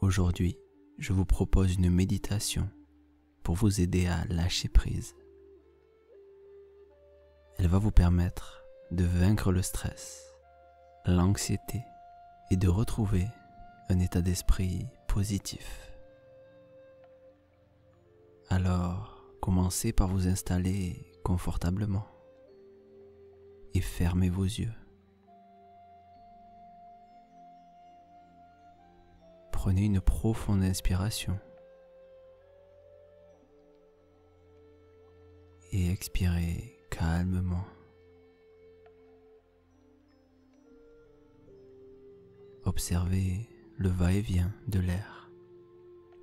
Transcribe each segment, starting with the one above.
Aujourd'hui, je vous propose une méditation pour vous aider à lâcher prise. Elle va vous permettre de vaincre le stress, l'anxiété et de retrouver un état d'esprit positif. Alors, commencez par vous installer confortablement et fermez vos yeux. Prenez une profonde inspiration et expirez calmement. Observez le va-et-vient de l'air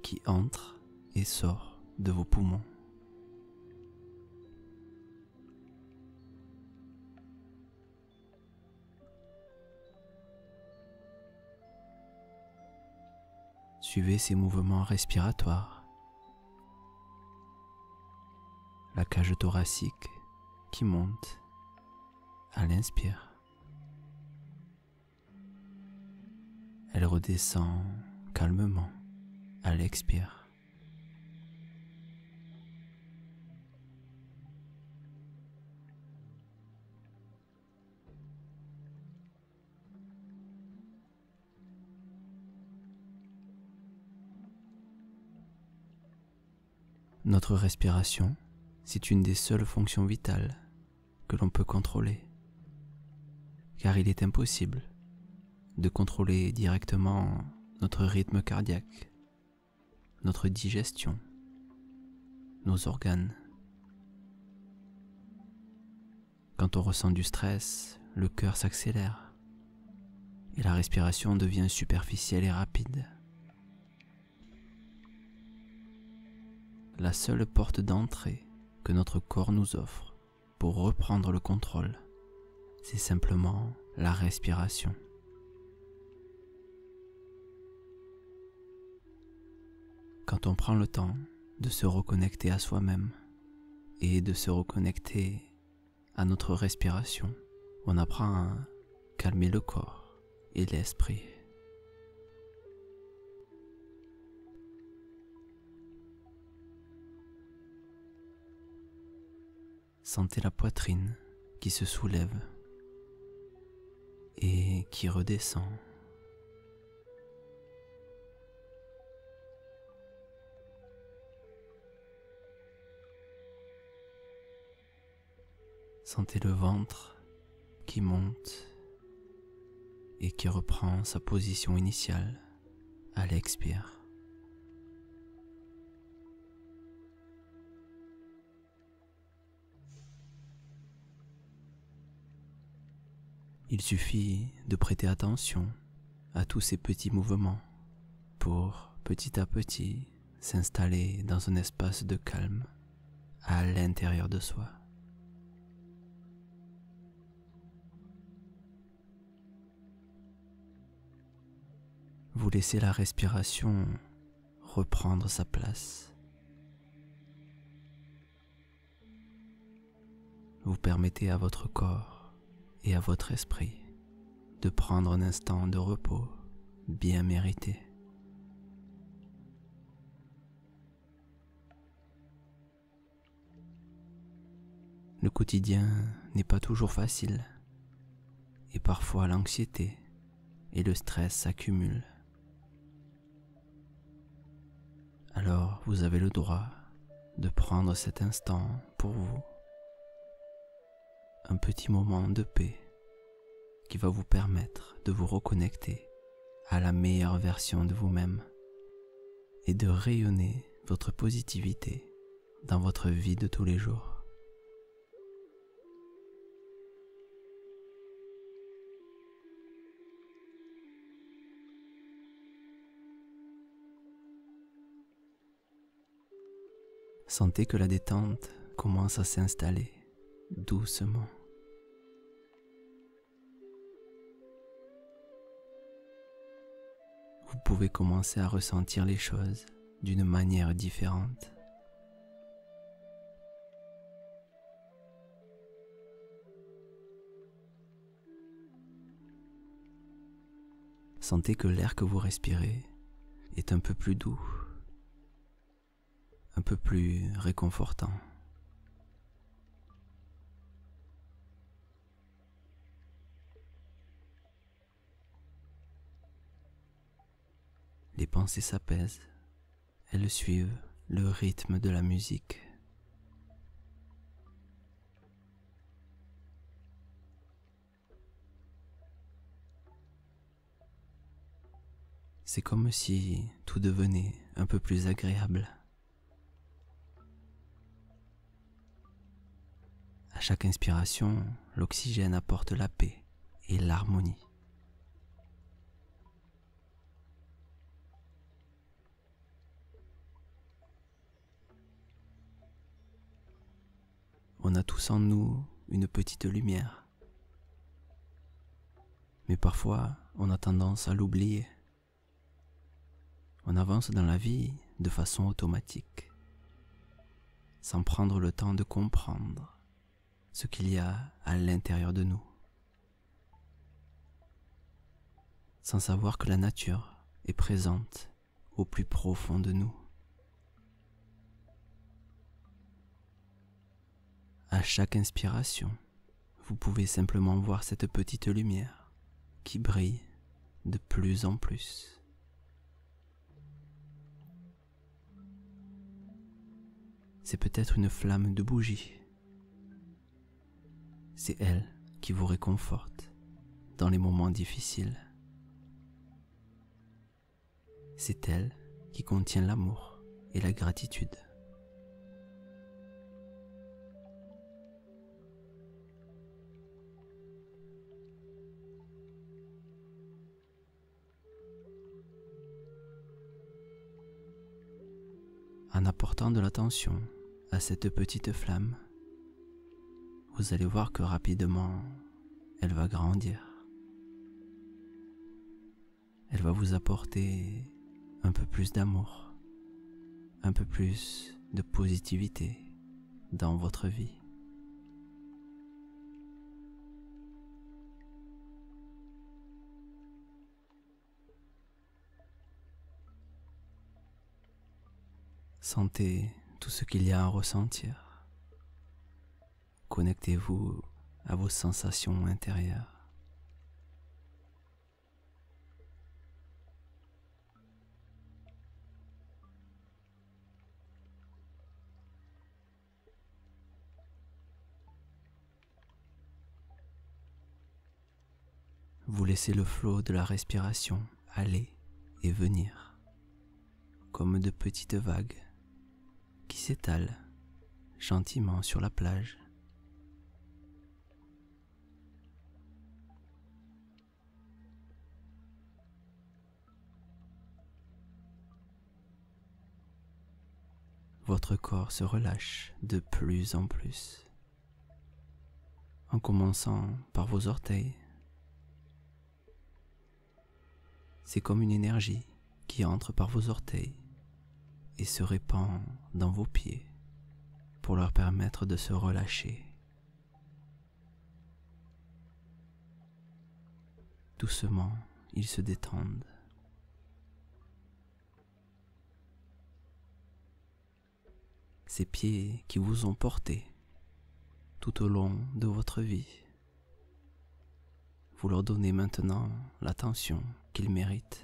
qui entre et sort de vos poumons. Suivez ces mouvements respiratoires. La cage thoracique qui monte à l'inspire. Elle redescend calmement à l'expire. Notre respiration, c'est une des seules fonctions vitales que l'on peut contrôler, car il est impossible de contrôler directement notre rythme cardiaque, notre digestion, nos organes. Quand on ressent du stress, le cœur s'accélère et la respiration devient superficielle et rapide. La seule porte d'entrée que notre corps nous offre pour reprendre le contrôle, c'est simplement la respiration. Quand on prend le temps de se reconnecter à soi-même et de se reconnecter à notre respiration, on apprend à calmer le corps et l'esprit. Sentez la poitrine qui se soulève et qui redescend. Sentez le ventre qui monte et qui reprend sa position initiale à l'expire. Il suffit de prêter attention à tous ces petits mouvements pour petit à petit s'installer dans un espace de calme à l'intérieur de soi. Vous laissez la respiration reprendre sa place. Vous permettez à votre corps et à votre esprit de prendre un instant de repos bien mérité. Le quotidien n'est pas toujours facile et parfois l'anxiété et le stress s'accumulent. Alors vous avez le droit de prendre cet instant pour vous. Un petit moment de paix qui va vous permettre de vous reconnecter à la meilleure version de vous-même et de rayonner votre positivité dans votre vie de tous les jours. Sentez que la détente commence à s'installer doucement. Vous pouvez commencer à ressentir les choses d'une manière différente. Sentez que l'air que vous respirez est un peu plus doux, un peu plus réconfortant. Les pensées s'apaisent, elles suivent le rythme de la musique. C'est comme si tout devenait un peu plus agréable. À chaque inspiration, l'oxygène apporte la paix et l'harmonie. On a tous en nous une petite lumière, mais parfois on a tendance à l'oublier. On avance dans la vie de façon automatique, sans prendre le temps de comprendre ce qu'il y a à l'intérieur de nous, sans savoir que la nature est présente au plus profond de nous. À chaque inspiration, vous pouvez simplement voir cette petite lumière qui brille de plus en plus. C'est peut-être une flamme de bougie. C'est elle qui vous réconforte dans les moments difficiles. C'est elle qui contient l'amour et la gratitude. En apportant de l'attention à cette petite flamme, vous allez voir que rapidement, elle va grandir. Elle va vous apporter un peu plus d'amour, un peu plus de positivité dans votre vie. Sentez tout ce qu'il y a à ressentir. Connectez-vous à vos sensations intérieures. Vous laissez le flot de la respiration aller et venir, comme de petites vagues qui s'étalent gentiment sur la plage. Votre corps se relâche de plus en plus, en commençant par vos orteils. C'est comme une énergie qui entre par vos orteils et se répand dans vos pieds pour leur permettre de se relâcher. Doucement, ils se détendent. Ces pieds qui vous ont porté tout au long de votre vie, vous leur donnez maintenant l'attention qu'ils méritent.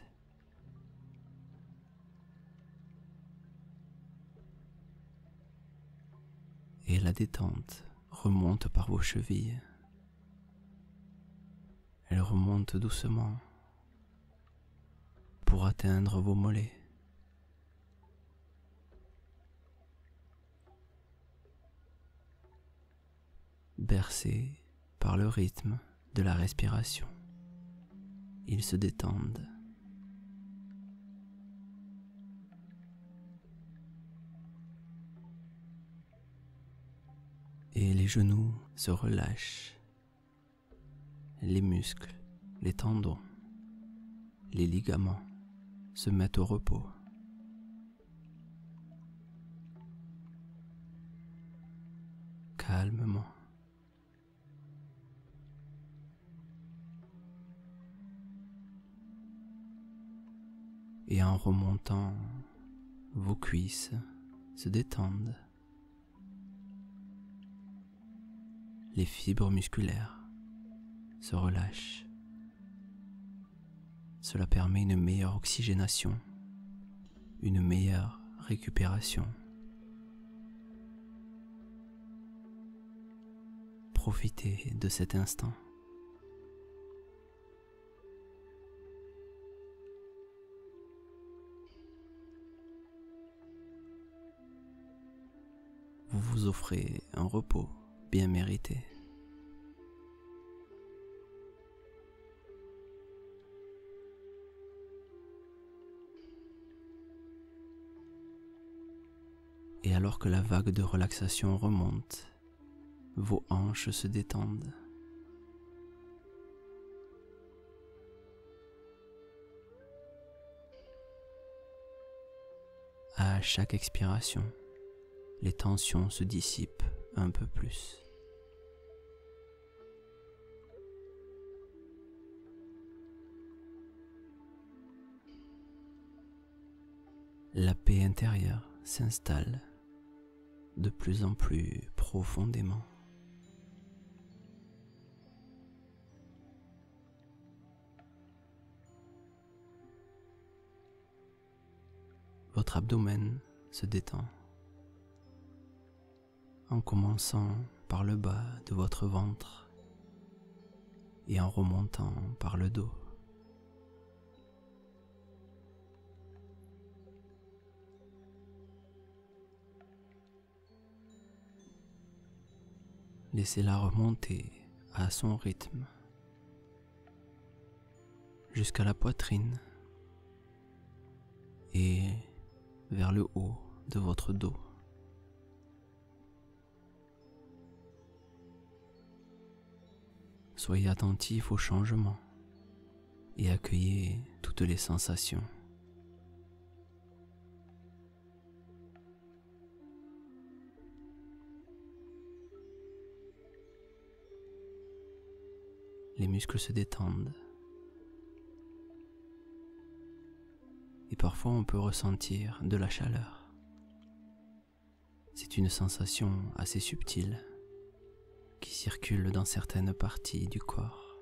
Et la détente remonte par vos chevilles. Elle remonte doucement pour atteindre vos mollets. Bercés par le rythme de la respiration, ils se détendent. Et les genoux se relâchent, les muscles, les tendons, les ligaments se mettent au repos. Calmement. Et en remontant, vos cuisses se détendent. Les fibres musculaires se relâchent. Cela permet une meilleure oxygénation, une meilleure récupération. Profitez de cet instant. Vous vous offrez un repos bien mérité. Et alors que la vague de relaxation remonte, vos hanches se détendent. À chaque expiration, les tensions se dissipent un peu plus. La paix intérieure s'installe de plus en plus profondément. Votre abdomen se détend en commençant par le bas de votre ventre et en remontant par le dos. Laissez-la remonter à son rythme jusqu'à la poitrine et vers le haut de votre dos. Soyez attentif aux changements et accueillez toutes les sensations. Les muscles se détendent et parfois on peut ressentir de la chaleur. C'est une sensation assez subtile qui circule dans certaines parties du corps.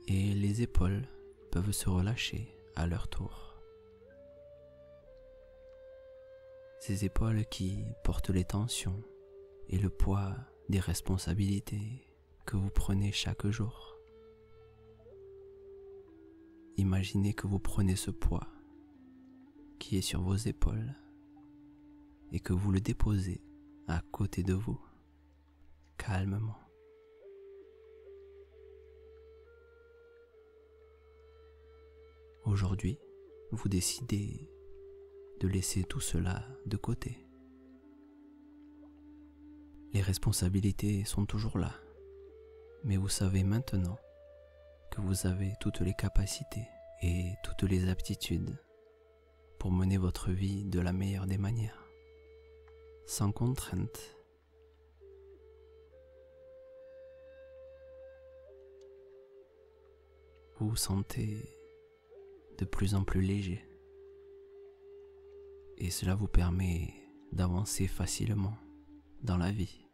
Et les épaules peuvent se relâcher à leur tour. Ces épaules qui portent les tensions et le poids des responsabilités que vous prenez chaque jour. Imaginez que vous prenez ce poids qui est sur vos épaules et que vous le déposez à côté de vous, calmement. Aujourd'hui, vous décidez de laisser tout cela de côté. Les responsabilités sont toujours là, mais vous savez maintenant que vous avez toutes les capacités et toutes les aptitudes pour mener votre vie de la meilleure des manières, sans contrainte. Vous vous sentez de plus en plus léger et cela vous permet d'avancer facilement dans la vie.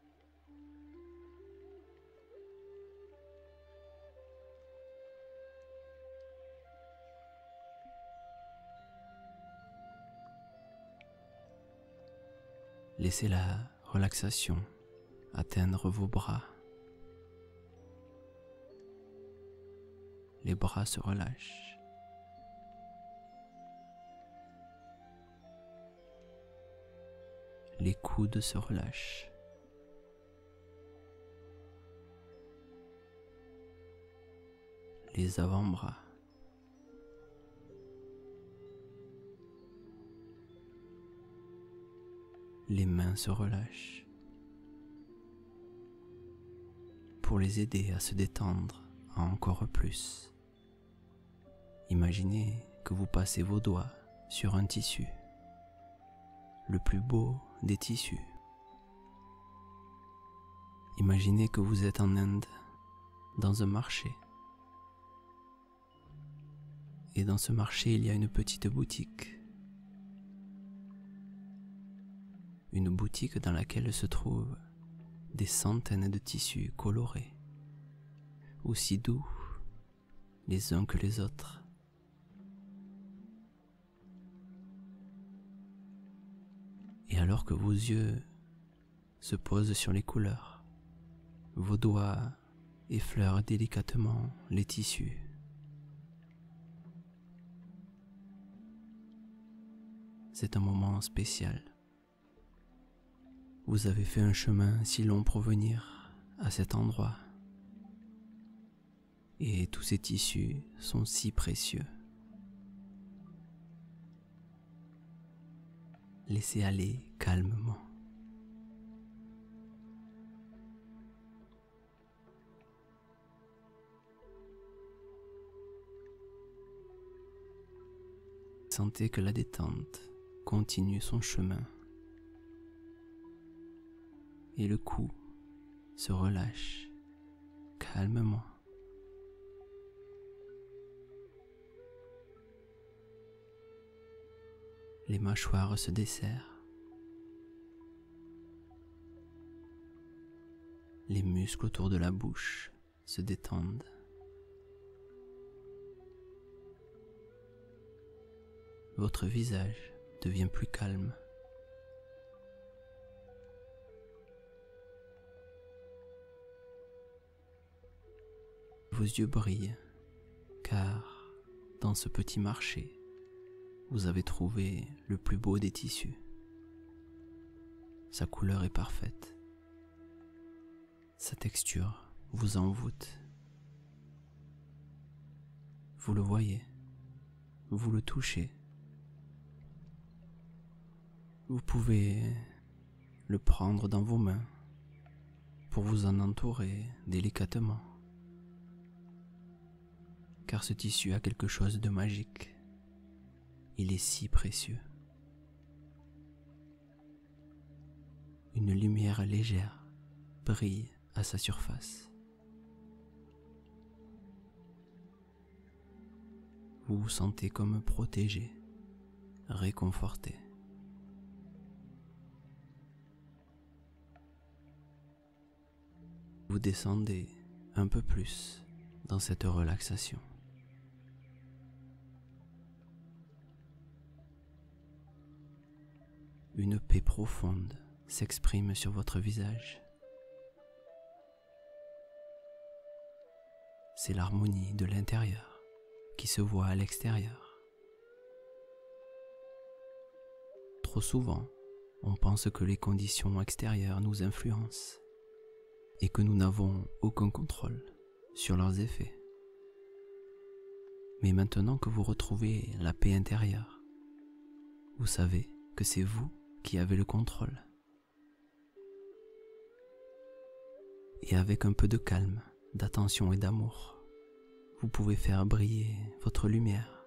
Laissez la relaxation atteindre vos bras. Les bras se relâchent. Les coudes se relâchent. Les avant-bras. Les mains se relâchent pour les aider à se détendre encore plus. Imaginez que vous passez vos doigts sur un tissu, le plus beau des tissus, Imaginez que vous êtes en Inde, dans un marché. Et dans ce marché, il y a une petite boutique. Une boutique dans laquelle se trouvent des centaines de tissus colorés, aussi doux les uns que les autres. Et alors que vos yeux se posent sur les couleurs, vos doigts effleurent délicatement les tissus. C'est un moment spécial. Vous avez fait un chemin si long pour venir à cet endroit. Et tous ces tissus sont si précieux. Laissez aller calmement. Sentez que la détente continue son chemin. Et le cou se relâche calmement. Les mâchoires se desserrent. Les muscles autour de la bouche se détendent. Votre visage devient plus calme. Vos yeux brillent, car dans ce petit marché, vous avez trouvé le plus beau des tissus. Sa couleur est parfaite. Sa texture vous envoûte. Vous le voyez, vous le touchez. Vous pouvez le prendre dans vos mains pour vous en entourer délicatement. Car ce tissu a quelque chose de magique. Il est si précieux. Une lumière légère brille à sa surface. Vous vous sentez comme protégé, réconforté. Vous descendez un peu plus dans cette relaxation. Une paix profonde s'exprime sur votre visage. C'est l'harmonie de l'intérieur qui se voit à l'extérieur. Trop souvent, on pense que les conditions extérieures nous influencent et que nous n'avons aucun contrôle sur leurs effets. Mais maintenant que vous retrouvez la paix intérieure, vous savez que c'est vous qui avez le contrôle. Et avec un peu de calme, d'attention et d'amour, vous pouvez faire briller votre lumière.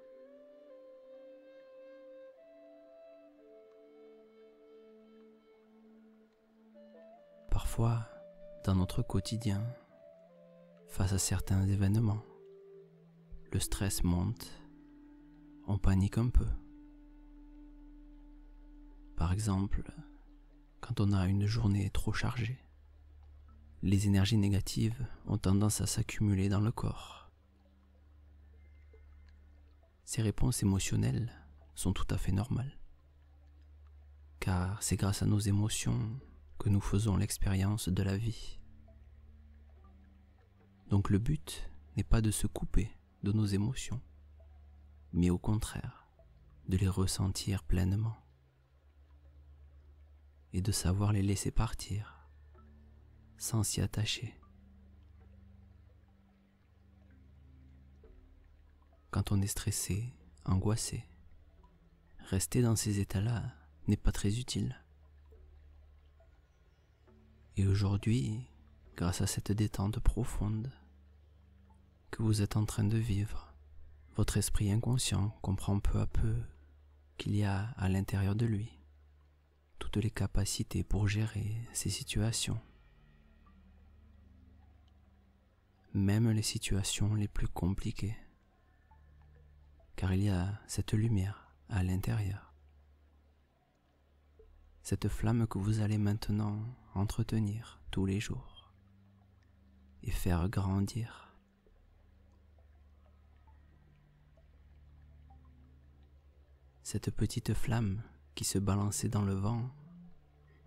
Parfois, dans notre quotidien, face à certains événements, le stress monte, on panique un peu. Par exemple, quand on a une journée trop chargée, les énergies négatives ont tendance à s'accumuler dans le corps. Ces réponses émotionnelles sont tout à fait normales, car c'est grâce à nos émotions que nous faisons l'expérience de la vie. Donc le but n'est pas de se couper de nos émotions, mais au contraire, de les ressentir pleinement et de savoir les laisser partir sans s'y attacher. Quand on est stressé, angoissé, rester dans ces états-là n'est pas très utile. Et aujourd'hui, grâce à cette détente profonde que vous êtes en train de vivre, votre esprit inconscient comprend peu à peu qu'il y a à l'intérieur de lui toutes les capacités pour gérer ces situations. même les situations les plus compliquées, car il y a cette lumière à l'intérieur, cette flamme que vous allez maintenant entretenir tous les jours et faire grandir. Cette petite flamme qui se balançait dans le vent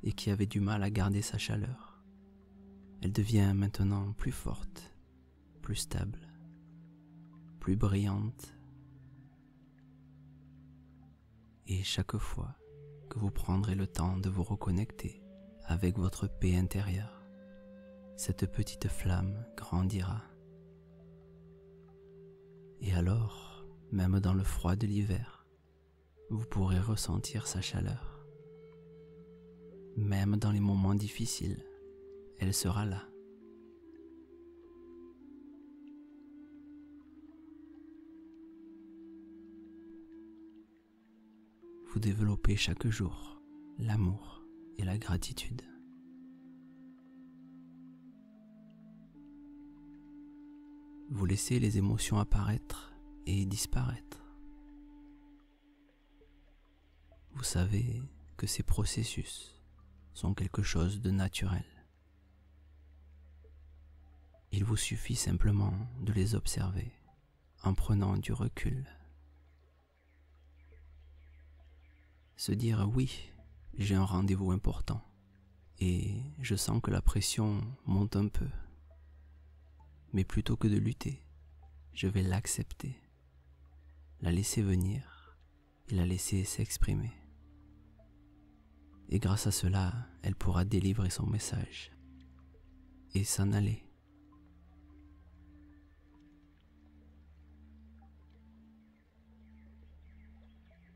et qui avait du mal à garder sa chaleur, elle devient maintenant plus forte, plus stable, plus brillante. Et chaque fois que vous prendrez le temps de vous reconnecter avec votre paix intérieure, cette petite flamme grandira. Et alors, même dans le froid de l'hiver, vous pourrez ressentir sa chaleur. Même dans les moments difficiles, elle sera là. Vous développez chaque jour l'amour et la gratitude. Vous laissez les émotions apparaître et disparaître. Vous savez que ces processus sont quelque chose de naturel. Il vous suffit simplement de les observer en prenant du recul. Se dire oui, j'ai un rendez-vous important et je sens que la pression monte un peu. Mais plutôt que de lutter, je vais l'accepter, la laisser venir et la laisser s'exprimer. Et grâce à cela, elle pourra délivrer son message et s'en aller.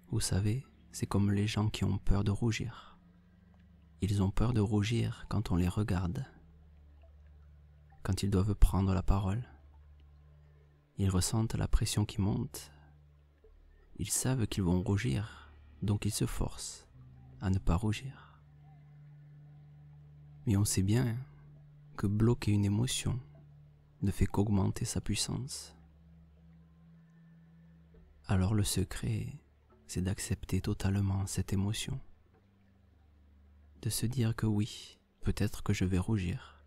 Vous savez, c'est comme les gens qui ont peur de rougir. Ils ont peur de rougir quand on les regarde. Quand ils doivent prendre la parole, ils ressentent la pression qui monte. Ils savent qu'ils vont rougir, donc ils se forcent à ne pas rougir. Mais on sait bien que bloquer une émotion ne fait qu'augmenter sa puissance. Alors le secret, c'est d'accepter totalement cette émotion. De se dire que oui, peut-être que je vais rougir.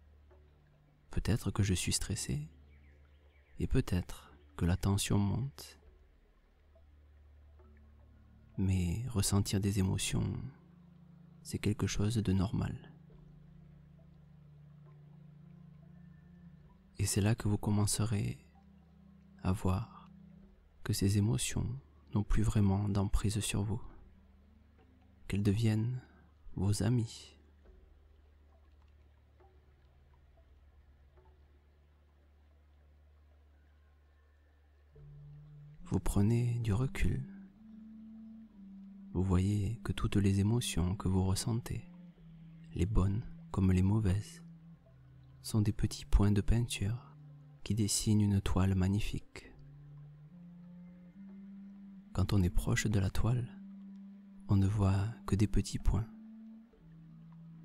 Peut-être que je suis stressé. Et peut-être que la tension monte. Mais ressentir des émotions, c'est quelque chose de normal. Et c'est là que vous commencerez à voir que ces émotions n'ont plus vraiment d'emprise sur vous, qu'elles deviennent vos amis. Vous prenez du recul. Vous voyez que toutes les émotions que vous ressentez, les bonnes comme les mauvaises, sont des petits points de peinture qui dessinent une toile magnifique. Quand on est proche de la toile, on ne voit que des petits points.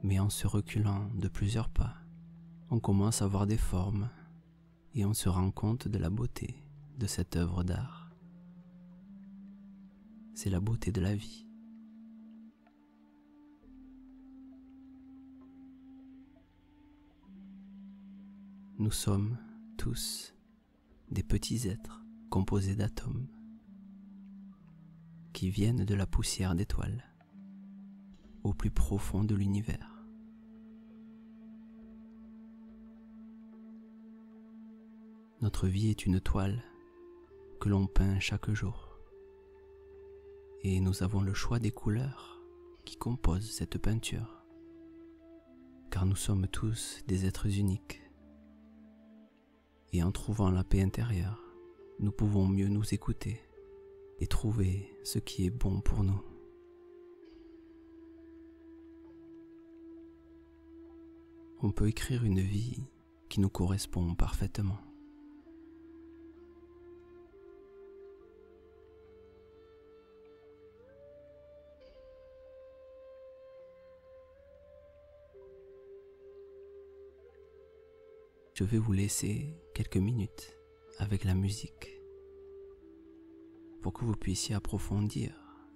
Mais en se reculant de plusieurs pas, on commence à voir des formes et on se rend compte de la beauté de cette œuvre d'art. C'est la beauté de la vie. Nous sommes tous des petits êtres composés d'atomes qui viennent de la poussière d'étoiles au plus profond de l'univers. Notre vie est une toile que l'on peint chaque jour. Et nous avons le choix des couleurs qui composent cette peinture. Car nous sommes tous des êtres uniques. Et en trouvant la paix intérieure, nous pouvons mieux nous écouter et trouver ce qui est bon pour nous. On peut écrire une vie qui nous correspond parfaitement. je vais vous laisser quelques minutes avec la musique pour que vous puissiez approfondir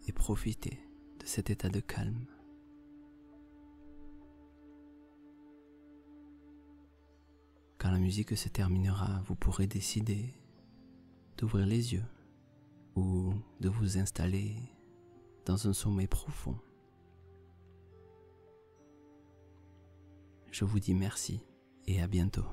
et profiter de cet état de calme. Quand la musique se terminera, vous pourrez décider d'ouvrir les yeux ou de vous installer dans un sommeil profond. Je vous dis merci et à bientôt.